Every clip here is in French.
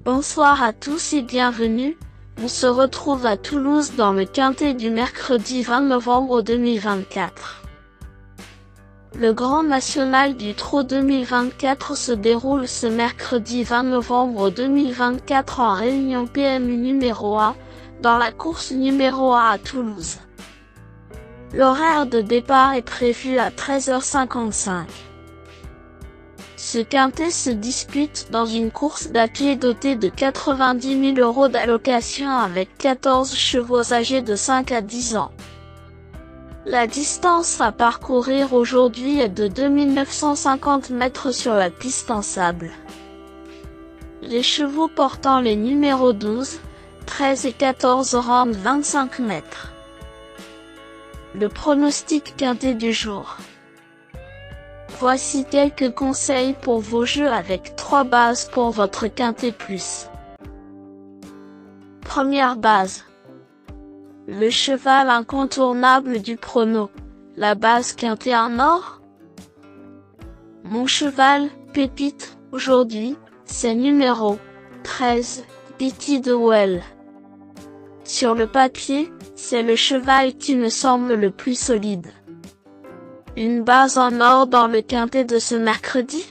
Bonsoir à tous et bienvenue. On se retrouve à Toulouse dans le quintet du mercredi 20 novembre 2024. Le Grand National du Trot 2024 se déroule ce mercredi 20 novembre 2024 en réunion PMU numéro 1, dans la course numéro 1 à Toulouse. L'horaire de départ est prévu à 13h55. Ce quintet se dispute dans une course d'à pied dotée de 90 000 € d'allocation avec 14 chevaux âgés de 5 à 10 ans. La distance à parcourir aujourd'hui est de 2950 mètres sur la piste en sable. Les chevaux portant les numéros 12, 13 et 14 rendent 25 mètres. Le pronostic quintet du jour. Voici quelques conseils pour vos jeux avec 3 bases pour votre quintet plus. Première base. Le cheval incontournable du prono. La base quintet en or. Mon cheval, pépite, aujourd'hui, c'est numéro 13, Betty de Well. Sur le papier, c'est le cheval qui me semble le plus solide. Une base en or dans le quintet de ce mercredi.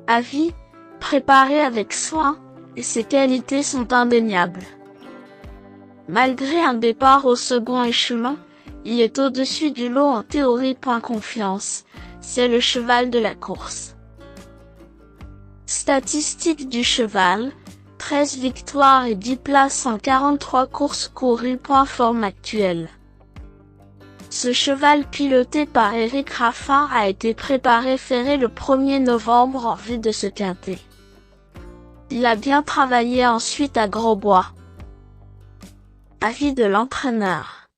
Avis, préparé avec soin, et ses qualités sont indéniables. Malgré un départ au second échelon, il est au-dessus du lot en théorie. Confiance, c'est le cheval de la course. Statistiques du cheval, 13 victoires et 10 places en 43 courses courues. Forme actuelle. Ce cheval piloté par Éric Raffin a été préparé ferré le 1er novembre en vue de ce quintet. Il a bien travaillé ensuite à Grosbois. Avis de l'entraîneur.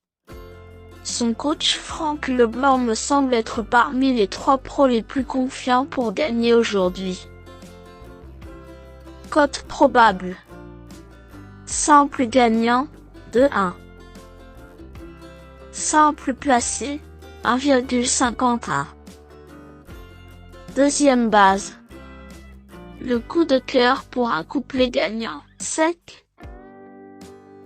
Son coach Franck Leblanc me semble être parmi les 3 pros les plus confiants pour gagner aujourd'hui. Cote probable. Simple gagnant, 2-1. Simple placé, 1,51. Deuxième base. Le coup de cœur pour un couplet gagnant, sec.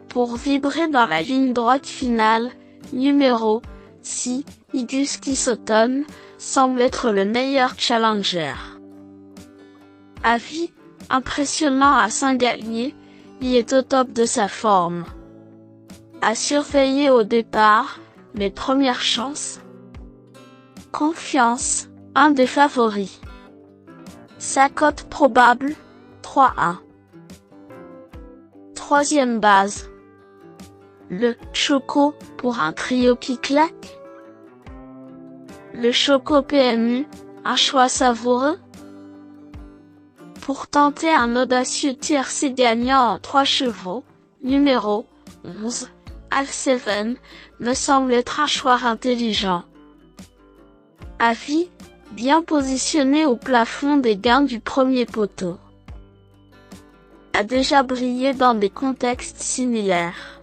Pour vibrer dans la ligne droite finale, numéro 6, Iguski Sutton, semble être le meilleur challenger. Avis, impressionnant à Saint-Galmier, il est au top de sa forme. À surveiller au départ, mes premières chances. Confiance, un des favoris. Sa cote probable, 3-1. Troisième base. Le Choco, pour un trio qui claque. Le Choco PMU, un choix savoureux. Pour tenter un audacieux tiercé gagnant en 3 chevaux, numéro 11. Al7 me semble être un choix intelligent. Avis, bien positionné au plafond des gains du premier poteau. A déjà brillé dans des contextes similaires.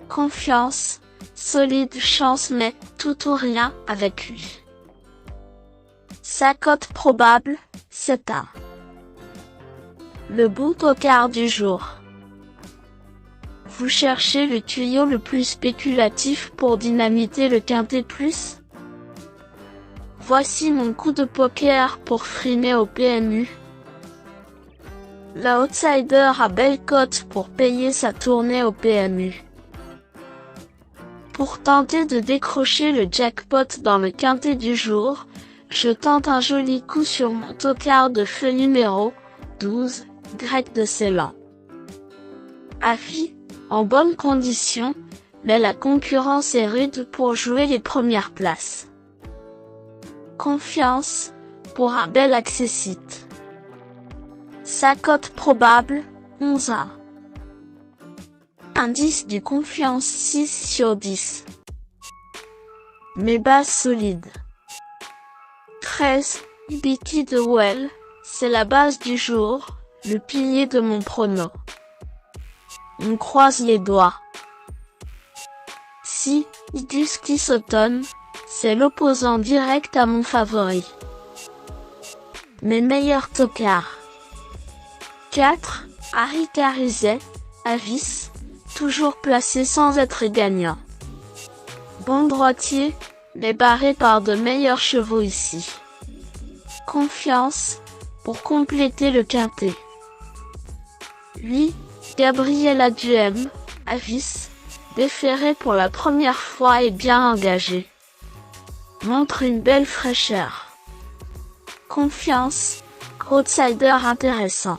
Confiance, solide chance mais tout ou rien avec lui. Sa cote probable, 7-1. Le bout au quart du jour. Vous cherchez le tuyau le plus spéculatif pour dynamiter le quintet plus? Voici mon coup de poker pour frimer au PMU. La outsider a belle cote pour payer sa tournée au PMU. Pour tenter de décrocher le jackpot dans le quintet du jour, je tente un joli coup sur mon tocard de feu numéro 12, Grec de Ceylan. Avis, en bonne condition, mais la concurrence est rude pour jouer les premières places. Confiance, pour un bel accessite. Sa cote probable, 11-1. Indice du confiance 6 sur 10. Mes bases solides. 13, Betty de Well, c'est la base du jour, le pilier de mon prono. On croise les doigts. Si, Iguski Sutton, c'est l'opposant direct à mon favori. Mes meilleurs tocards. 4. Harry Carizet, Avis, toujours placé sans être gagnant. Bon droitier, mais barré par de meilleurs chevaux ici. Confiance, pour compléter le quintet. 8. Gabriela Duhem, Avis, déféré pour la première fois et bien engagé. Montre une belle fraîcheur. Confiance, outsider intéressant.